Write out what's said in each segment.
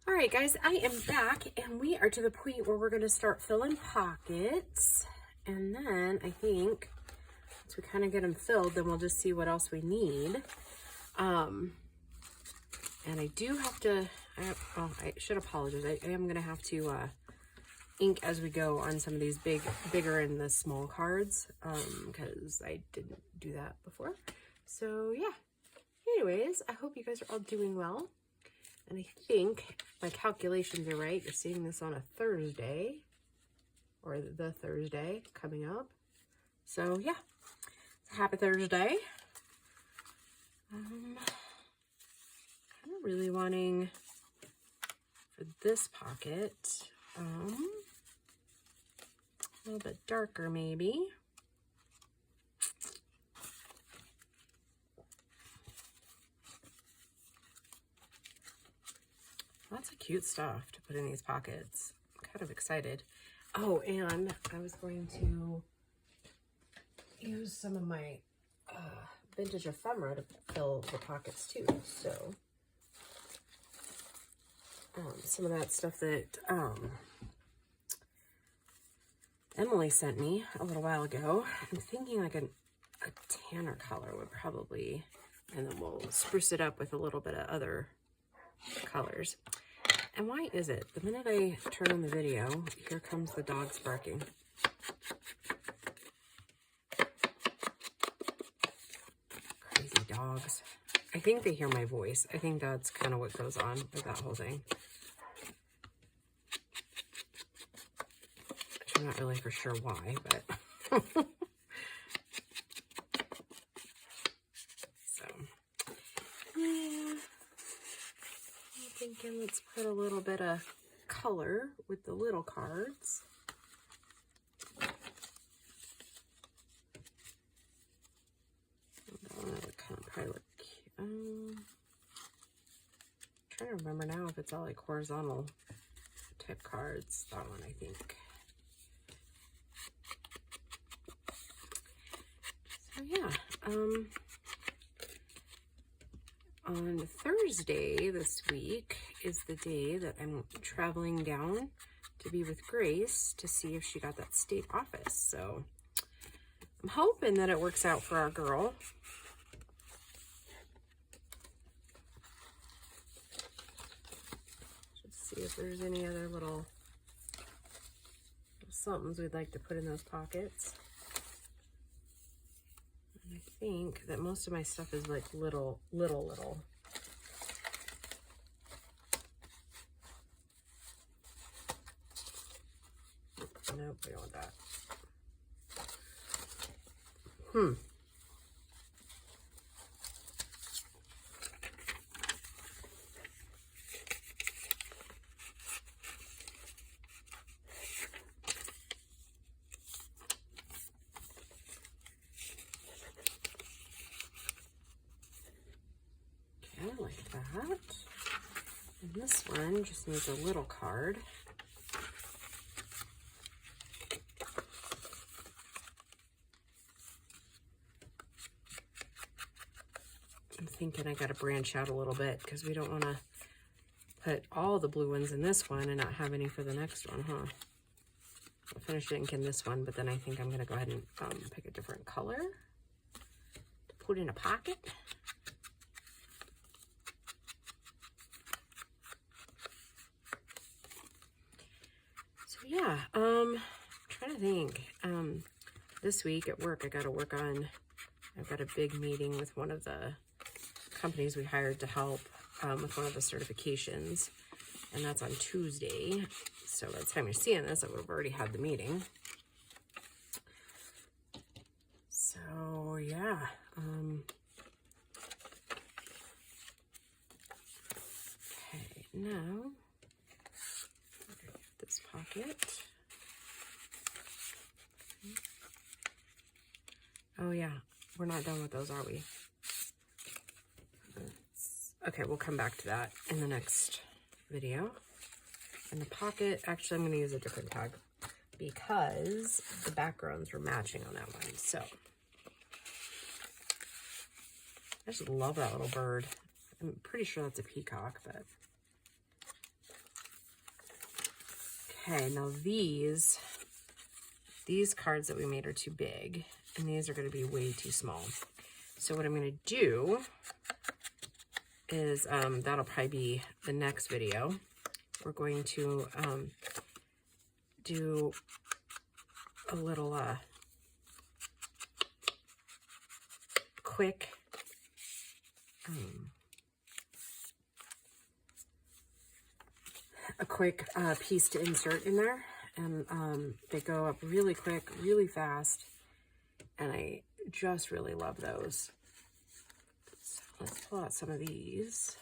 All right, guys, I am back, and we are to the point where we're going to start filling pockets. And then I think once we kind of get them filled, then we'll just see what else we need. And I do have to, I should apologize. I am going to have to ink as we go on some of these bigger and the small cards, because I didn't do that before. So yeah, anyways, I hope you guys are all doing well. And I think my calculations are right. You're seeing this on a Thursday, or the Thursday coming up. So yeah, happy Thursday. Kind of really wanting for this pocket, a little bit darker maybe. Lots of cute stuff to put in these pockets. I'm kind of excited. Oh, and I was going to use some of my vintage ephemera to fill the pockets too. So some of that stuff that Emily sent me a little while ago. I'm thinking like a tanner color would probably, and then we'll spruce it up with a little bit of other colors. And why is it the minute I turn on the video, here comes the dogs barking? Crazy dogs. I think they hear my voice. I think that's kind of what goes on with that whole thing. I'm not really for sure why, but so yeah. I'm thinking let's put a little bit of color with the little cards. That would kind of probably look cute. I'm trying to remember now if it's all like horizontal type cards. That one, I think. So yeah, on Thursday this week is the day that I'm traveling down to be with Grace to see if she got that state office. So I'm hoping that it works out for our girl. Let's see if there's any other little somethings we'd like to put in those pockets. I think that most of my stuff is like little. Nope, we don't want that. Like that. And this one just needs a little card. I'm thinking I got to branch out a little bit because we don't want to put all the blue ones in this one and not have any for the next one, huh? I'll finish inking this one, but then I think I'm going to go ahead and pick a different color to put in a pocket. Yeah, I'm trying to think. This week at work, I've got a big meeting with one of the companies we hired to help with one of the certifications, and that's on Tuesday. So by the time you're seeing this, I would have already had the meeting. So yeah, okay, now this pocket. Oh yeah, we're not done with those, are we? Okay, we'll come back to that in the next video. And the pocket, actually I'm going to use a different tag because the backgrounds were matching on that one. So I just love that little bird. I'm pretty sure that's a peacock, but Okay, now these cards that we made are too big, and these are going to be way too small. So what I'm going to do is, that'll probably be the next video. We're going to do a little quick piece to insert in there, and they go up really quick, really fast, and I just really love those. So let's pull out some of these.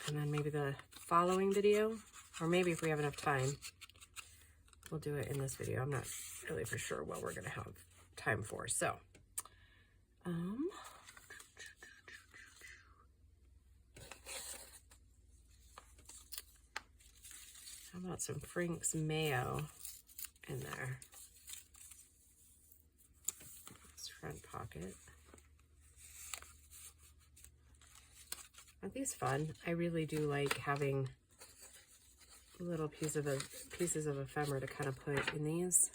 And then maybe the following video, or maybe if we have enough time, we'll do it in this video. I'm not really for sure what we're gonna have time for. So, how about some Frank's mayo in there? This front pocket. Aren't these fun? I really do like having little pieces of ephemera to kind of put in these.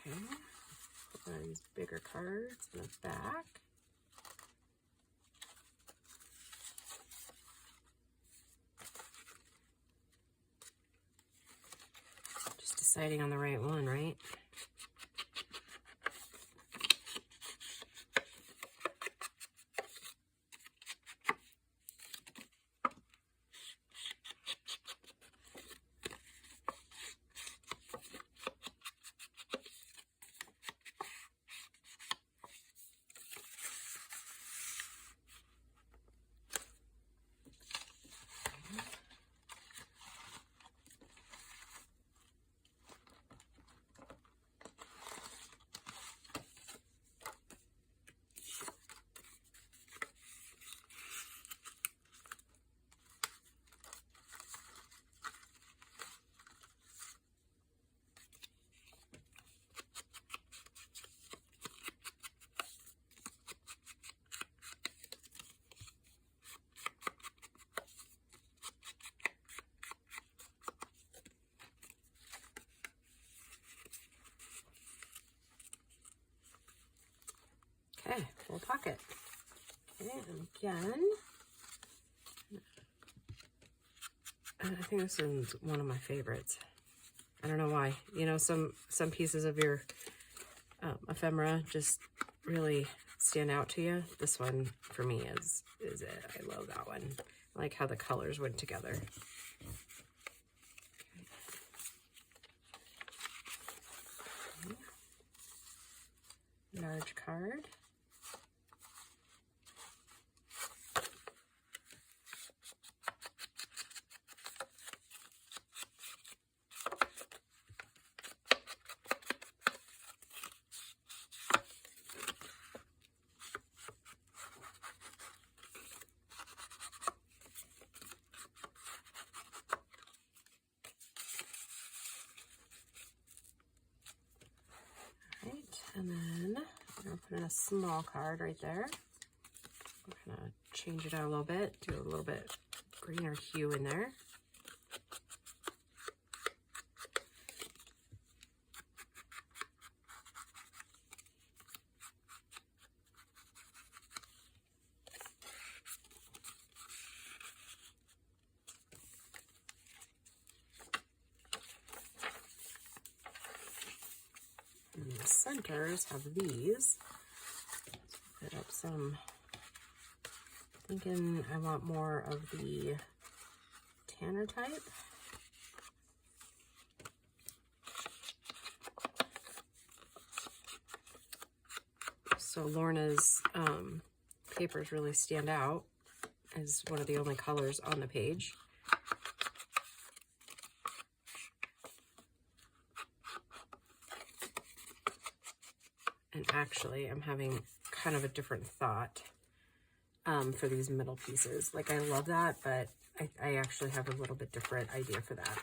Okay, put these bigger cards in the back. Deciding on the right one, right? Okay, full pocket. Okay, and again, I think this is one of my favorites. I don't know why. You know, some pieces of your ephemera just really stand out to you. This one for me is it. I love that one. I like how the colors went together. Okay. Large card. And then we're going to put in a small card right there. We're going to change it out a little bit, do a little bit greener hue in there. And the centers have these. Put up some, thinking I want more of the tanner type. So Lorna's papers really stand out as one of the only colors on the page. And actually, I'm having kind of a different thought for these middle pieces. Like I love that, but I actually have a little bit different idea for that.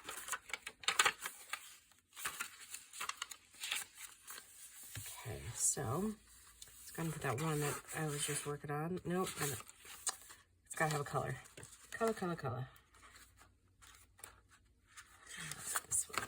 Okay, so it's gonna put that one that I was just working on. Nope, it's gotta have a color. Color, color, color. This one.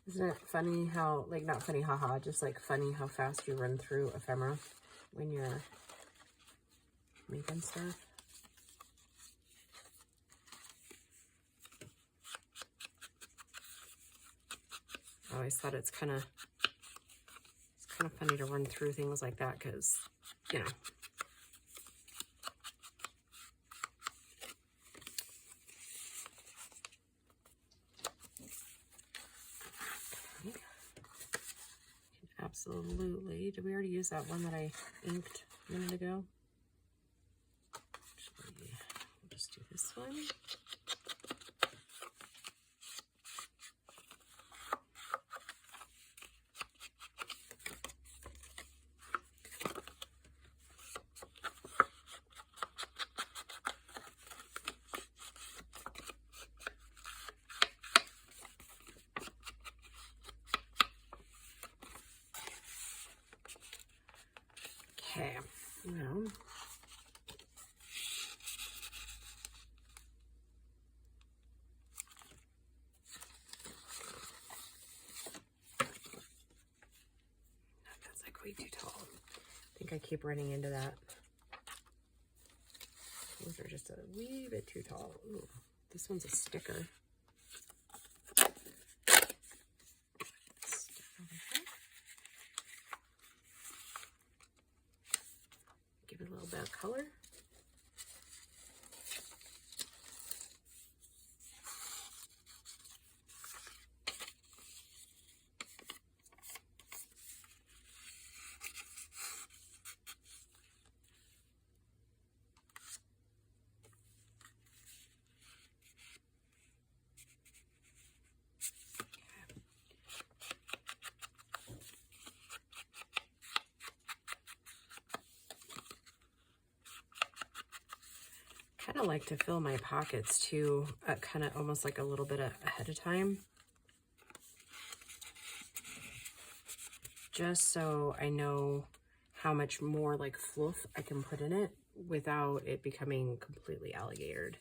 Isn't it funny how, like, not funny, haha, just like funny how fast you run through ephemera when you're making stuff? I always thought it's kind of funny to run through things like that because, you know. Absolutely. Did we already use that one that I inked a minute ago? Actually, we'll just do this one. Okay, now that's like way too tall. I think I keep running into that. Those are just a wee bit too tall. Ooh, this one's a sticker. Give it a little bit of color. Kind of like to fill my pockets too, kind of almost like a little bit ahead of time. Just so I know how much more like fluff I can put in it without it becoming completely alligatored.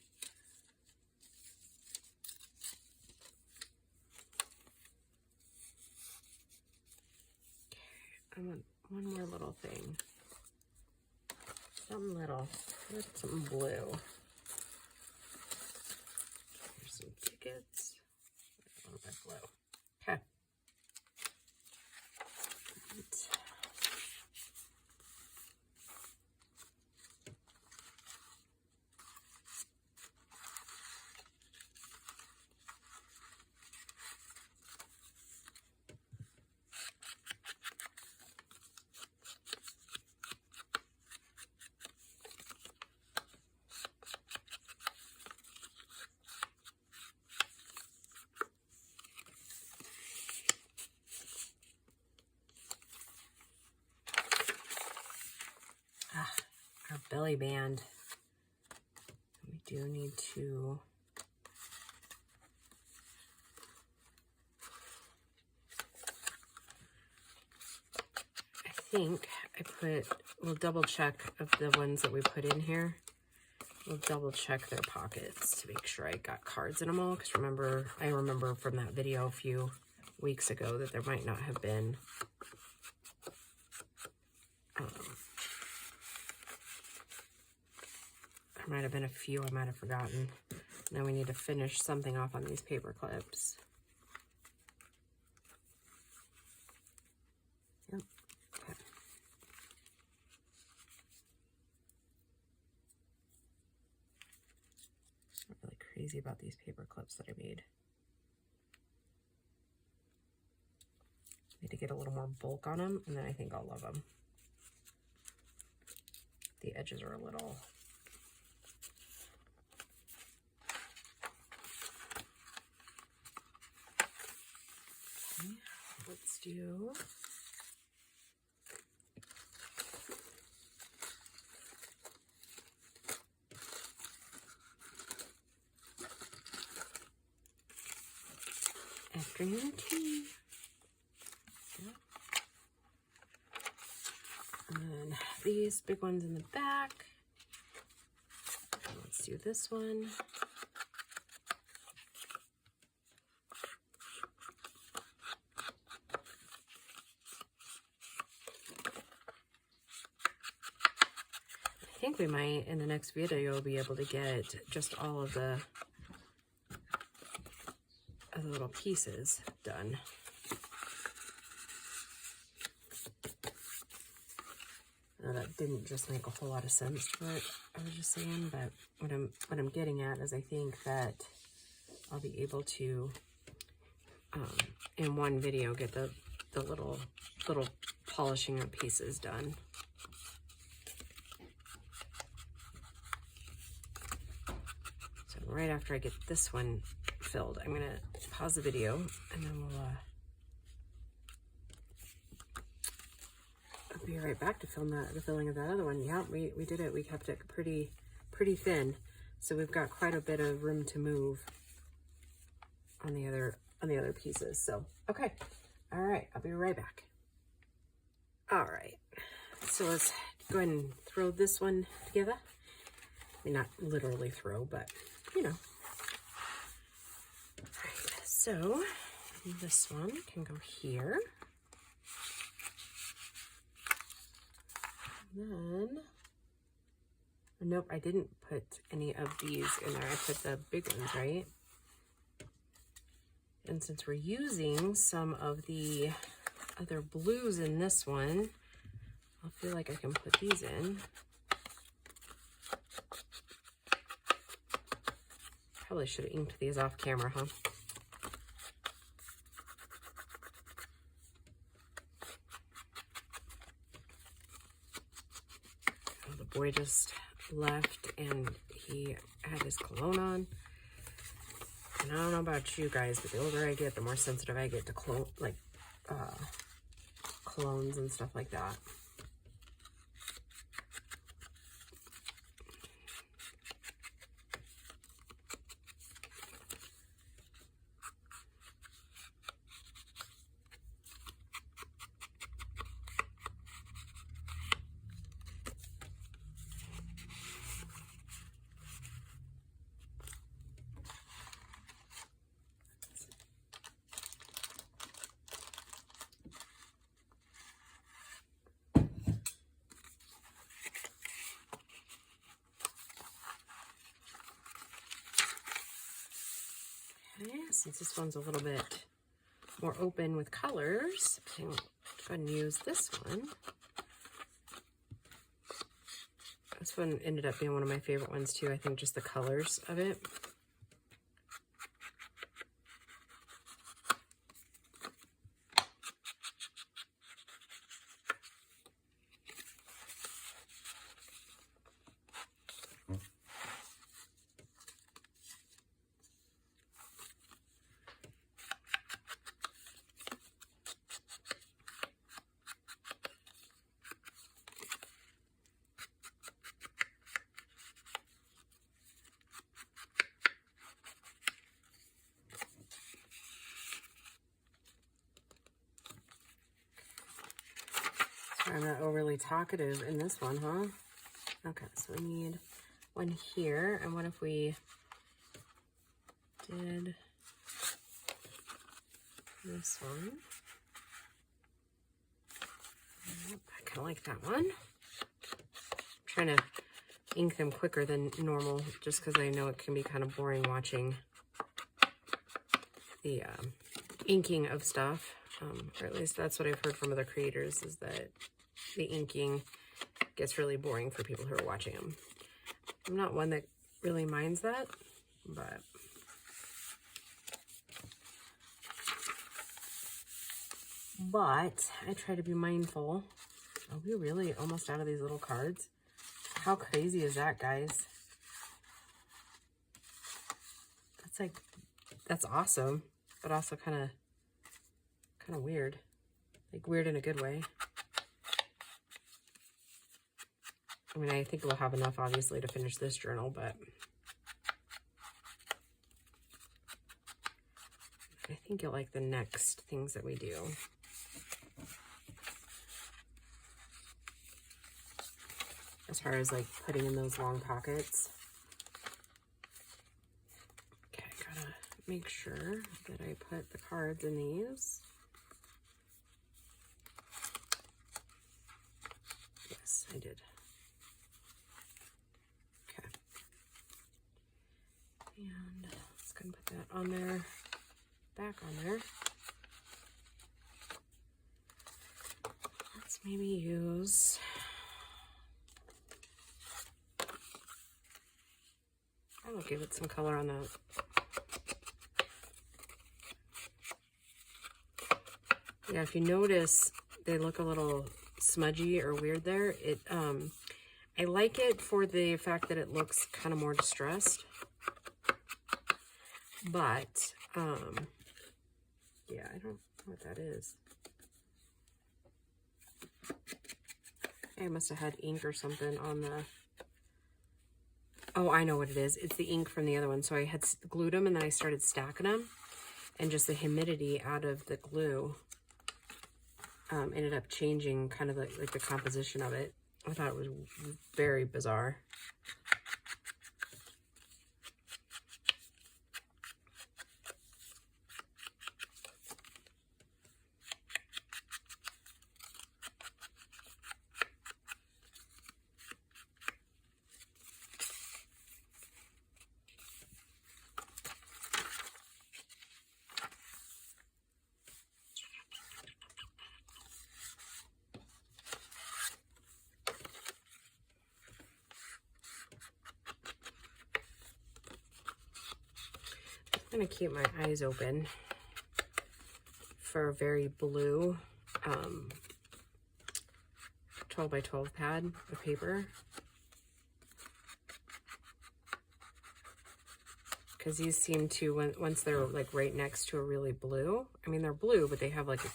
Okay, I want one more little thing. Something little. Let's something blue. Here's some tickets. A little bit blue. Okay. Our belly band. We do need to think we'll double check of the ones that we put in here. We'll double check their pockets to make sure I got cards in them all. Because I remember from that video a few weeks ago that there might not have been. There might have been a few I might have forgotten. Now we need to finish something off on these paper clips. Yep. Okay. I'm really crazy about these paper clips that I made. Need to get a little more bulk on them, and then I think I'll love them. The edges are a little... Okay, let's do... afternoon tea. Yep. And then these big ones in the back. And let's do this one. I think we might, in the next video, be able to get just all of the little pieces done. Now that didn't just make a whole lot of sense to what I was just saying, but what I'm getting at is I think that I'll be able to in one video get the little polishing of pieces done. So right after I get this one filled, I'm gonna pause the video and then we'll I'll be right back to film the filling of that other one. Yeah, we did it. We kept it pretty thin, so we've got quite a bit of room to move on the other pieces. So okay, all right, I'll be right back. All right, so let's go ahead and throw this one together. I mean, not literally throw, but you know. So this one can go here. And then, nope, I didn't put any of these in there. I put the big ones, right? And since we're using some of the other blues in this one, I feel like I can put these in. Probably should have inked these off camera, huh? Boy just left and he had his cologne on, and I don't know about you guys, but the older I get, the more sensitive I get to colognes and stuff like that. Since this one's a little bit more open with colors, I'm going to go ahead and use this one. This one ended up being one of my favorite ones too. I think just the colors of it. I'm not overly talkative in this one, huh? Okay, so we need one here. And what if we did this one? I kind of like that one. I'm trying to ink them quicker than normal just because I know it can be kind of boring watching the inking of stuff. Or at least that's what I've heard from other creators, is that the inking gets really boring for people who are watching them. I'm not one that really minds that, but I try to be mindful. Are we really almost out of these little cards? How crazy is that, guys? That's awesome, but also kind of weird. Like weird in a good way. I mean, I think we'll have enough, obviously, to finish this journal, but I think you'll like the next things that we do. As far as like putting in those long pockets. Okay, I gotta make sure that I put the cards in these. Yes, I did. Okay. And let's go and put that on there, back on there. Let's maybe use I'll give it some color on that. Yeah, if you notice, they look a little smudgy or weird there. I like it for the fact that it looks kind of more distressed. But, yeah, I don't know what that is. I must have had ink or something on the... Oh, I know what it is. It's the ink from the other one. So I had glued them and then I started stacking them. And just the humidity out of the glue ended up changing kind of like the composition of it. I thought it was very bizarre. I'm going to keep my eyes open for a very blue 12 by 12 pad of paper, because these seem to, once they're like right next to a really blue, I mean they're blue but they have like a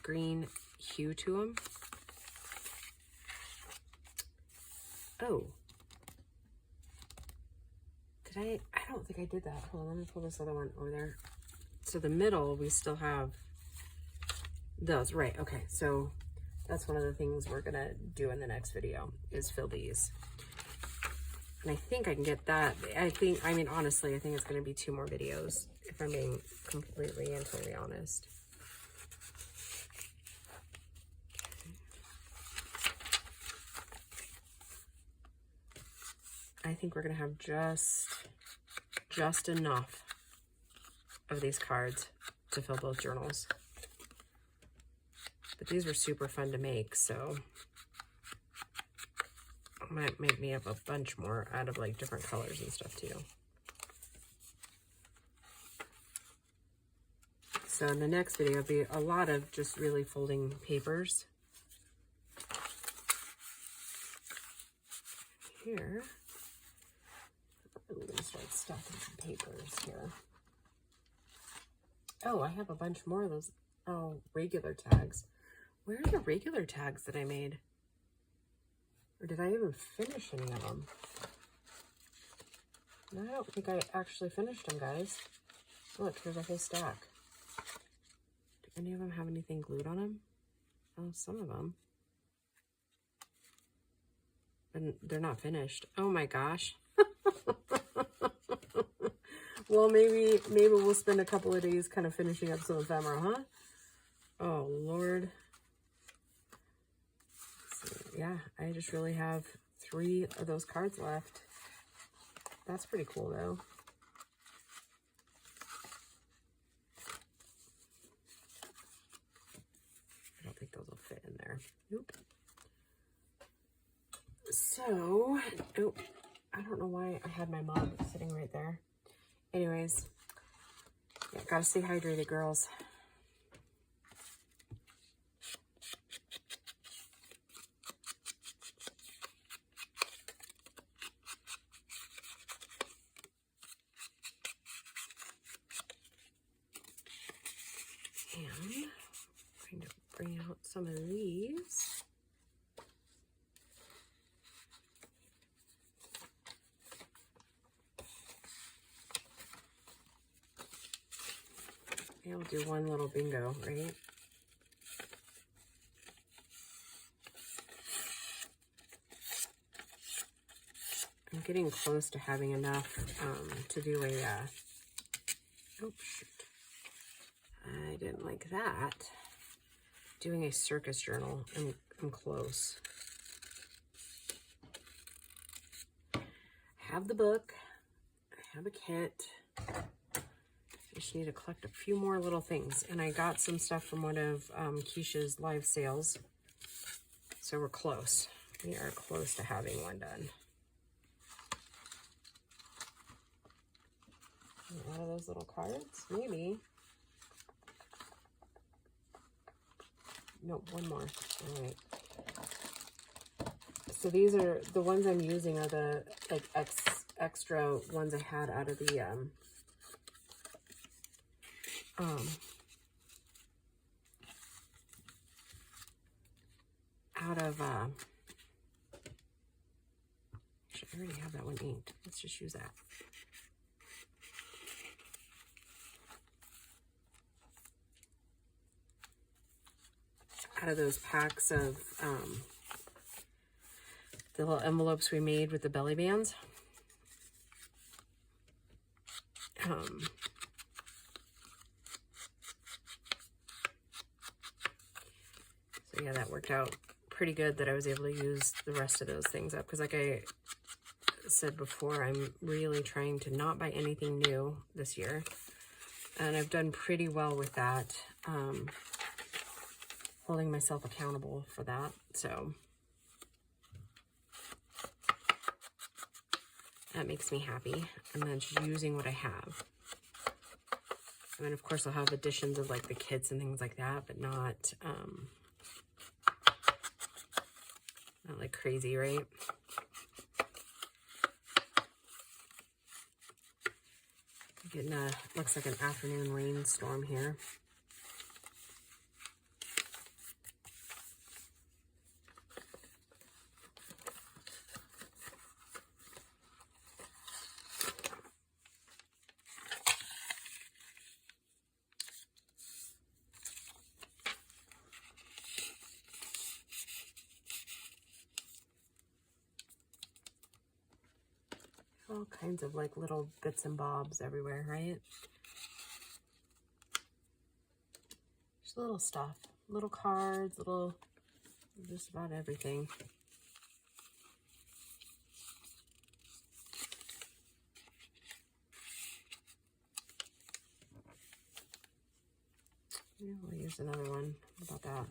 green hue to them. Oh, I don't think I did that. Hold on, let me pull this other one over there. So the middle, we still have those, right? Okay, so that's one of the things we're gonna do in the next video, is fill these. And I think I can get that. I mean, honestly, I think it's gonna be 2 more videos, if I'm being completely and totally honest. I think we're gonna have just enough of these cards to fill both journals. But these were super fun to make, so I might make me up a bunch more out of like different colors and stuff too. So in the next video, it'll be a lot of just really folding papers. Here. We're going to start stacking some papers here. Oh, I have a bunch more of those. Oh, regular tags. Where are the regular tags that I made? Or did I even finish any of them? No, I don't think I actually finished them, guys. Look, here's a whole stack. Do any of them have anything glued on them? Oh, some of them. And they're not finished. Oh my gosh. Well, maybe we'll spend a couple of days kind of finishing up some ephemera, huh? Oh, Lord. So, yeah, I just really have 3 of those cards left. That's pretty cool, though. I don't think those will fit in there. Nope. So, oh, I don't know why I had my mug sitting right there. Anyways, yeah, gotta stay hydrated, girls. And I'm going to bring out some of these. I'll do one little bingo, right? I'm getting close to having enough to do a, oh shoot, I didn't like that. Doing a circus journal, I'm close. I have the book, I have a kit. I just need to collect a few more little things. And I got some stuff from one of Keisha's live sales. So we're close. We are close to having one done. One of those little cards, maybe. Nope, one more. All right. So these are the ones I'm using are the like extra ones I had out of the actually, I already have that one inked. Let's just use that. Out of those packs of the little envelopes we made with the belly bands. So yeah, that worked out pretty good that I was able to use the rest of those things up. Because like I said before, I'm really trying to not buy anything new this year. And I've done pretty well with that. Holding myself accountable for that. So that makes me happy. And then just using what I have. And then of course I'll have additions of like the kits and things like that, but not like crazy, right? Getting a, looks like an afternoon rainstorm here. All kinds of like little bits and bobs everywhere, right? Just little stuff, little cards, little, just about everything. Yeah, we'll use another one. What about that?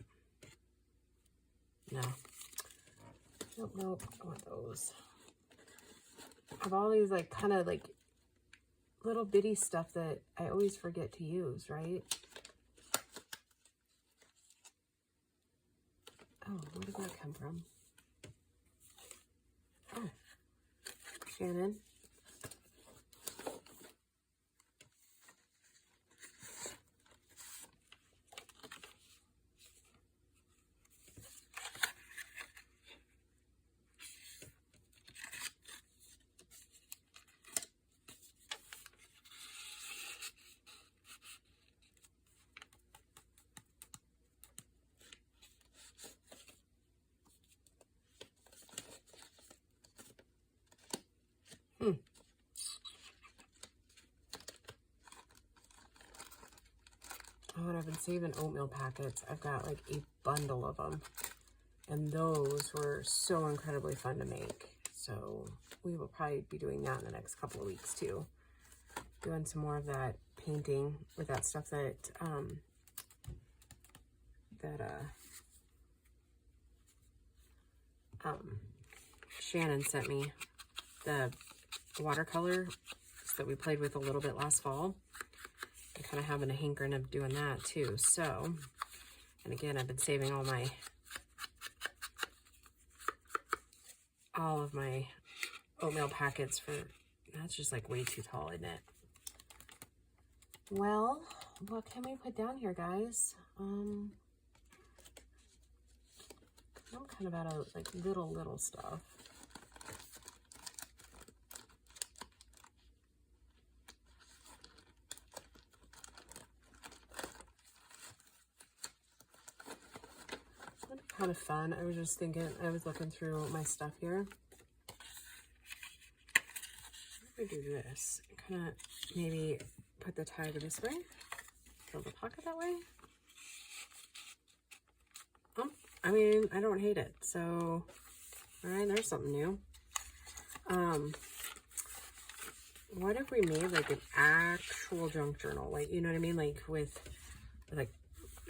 No. Nope, nope. I want those. I have all these like kind of like little bitty stuff that I always forget to use, right? Oh, where did that come from? Oh, Shannon. I've been saving oatmeal packets, I've got like a bundle of them. And those were so incredibly fun to make. So we will probably be doing that in the next couple of weeks too. Doing some more of that painting with that stuff that, Shannon sent me. The watercolor that we played with a little bit last fall. I'm kind of having a hankering of doing that too. So, and again, I've been saving all of my oatmeal packets for, that's just like way too tall, isn't it? Well, what can we put down here, guys? I'm kind of out of like little stuff. Kind of fun. I was just thinking, I was looking through my stuff here. If I do this, kind of maybe put the tag this way, fill the pocket that way. I mean, I don't hate it. So, all right, there's something new. What if we made like an actual junk journal? Like, you know what I mean? Like with like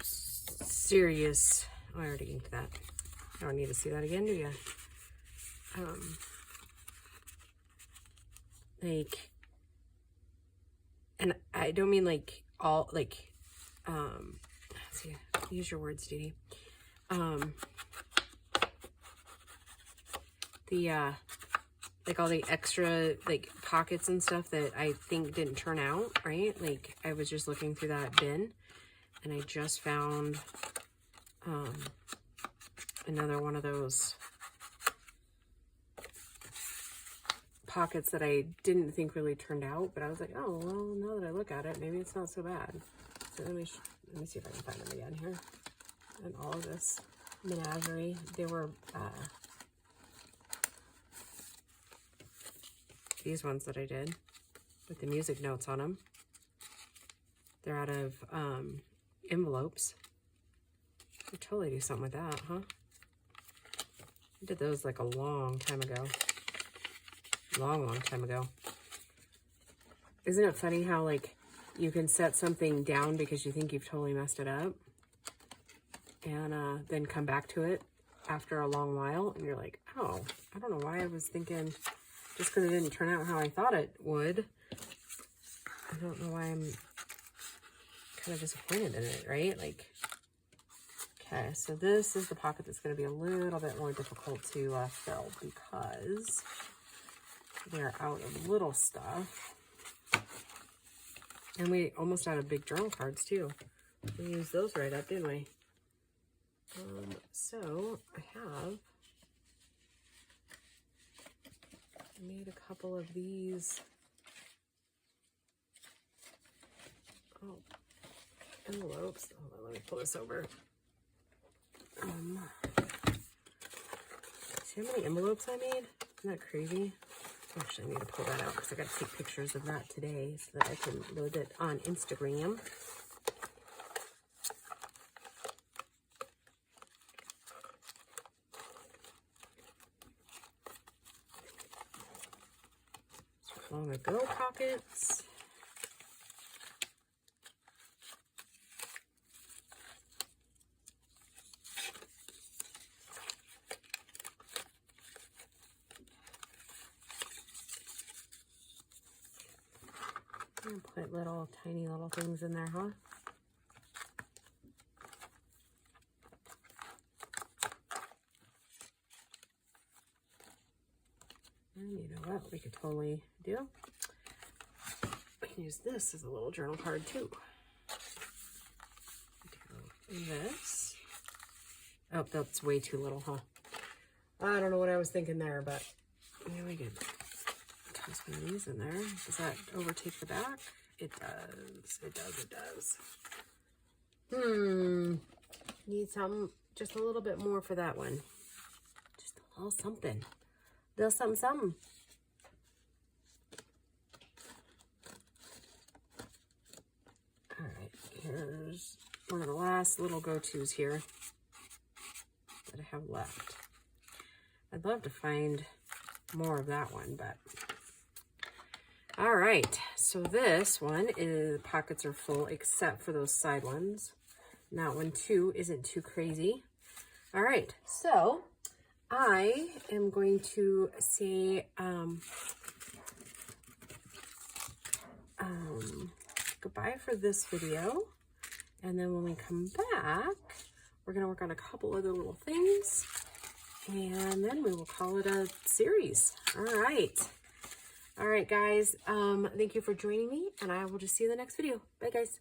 serious. Oh, I already inked that. I don't need to see that again, do you? Like, and I don't mean like all, like, let's see, use your words, Dee Dee. Like all the extra like pockets and stuff that I think didn't turn out, right? Like I was just looking through that bin and I just found another one of those pockets that I didn't think really turned out, but I was like, oh, well, now that I look at it, maybe it's not so bad. So let me see if I can find them again here. And all of this menagerie, they were these ones that I did with the music notes on them. They're out of envelopes. I could totally do something with that, huh? I did those like a long time ago. Long time ago. Isn't it funny how like you can set something down because you think you've totally messed it up and then come back to it after a long while and you're like, oh, I don't know why I was thinking, just because it didn't turn out how I thought it would. I don't know why I'm kind of disappointed in it, right? Like, okay, so this is the pocket that's going to be a little bit more difficult to fill because they're out of little stuff. And we almost out of big journal cards too. We used those right up, didn't we? So I have made a couple of these. Oh, envelopes. Hold on, let me pull this over. See how many envelopes I made? Isn't that crazy? Actually, I need to pull that out because I got to take pictures of that today so that I can load it on Instagram. Long ago pockets. And put little tiny little things in there, huh? And you know what we could totally do? We can use this as a little journal card too. Do this. Oh, that's way too little, huh? I don't know what I was thinking there, but maybe we could toss one of these in there. Does that overtake the back? It does. It does. It does. Need some, just a little bit more for that one. Just a little something. Little something, something. All right, here's one of the last little go-tos here that I have left. I'd love to find more of that one, but all right. So this one is, the pockets are full except for those side ones. And that one too isn't too crazy. All right, so I am going to say goodbye for this video. And then when we come back, we're going to work on a couple other little things. And then we will call it a series. All right. All right, guys. Thank you for joining me. And I will just see you in the next video. Bye, guys.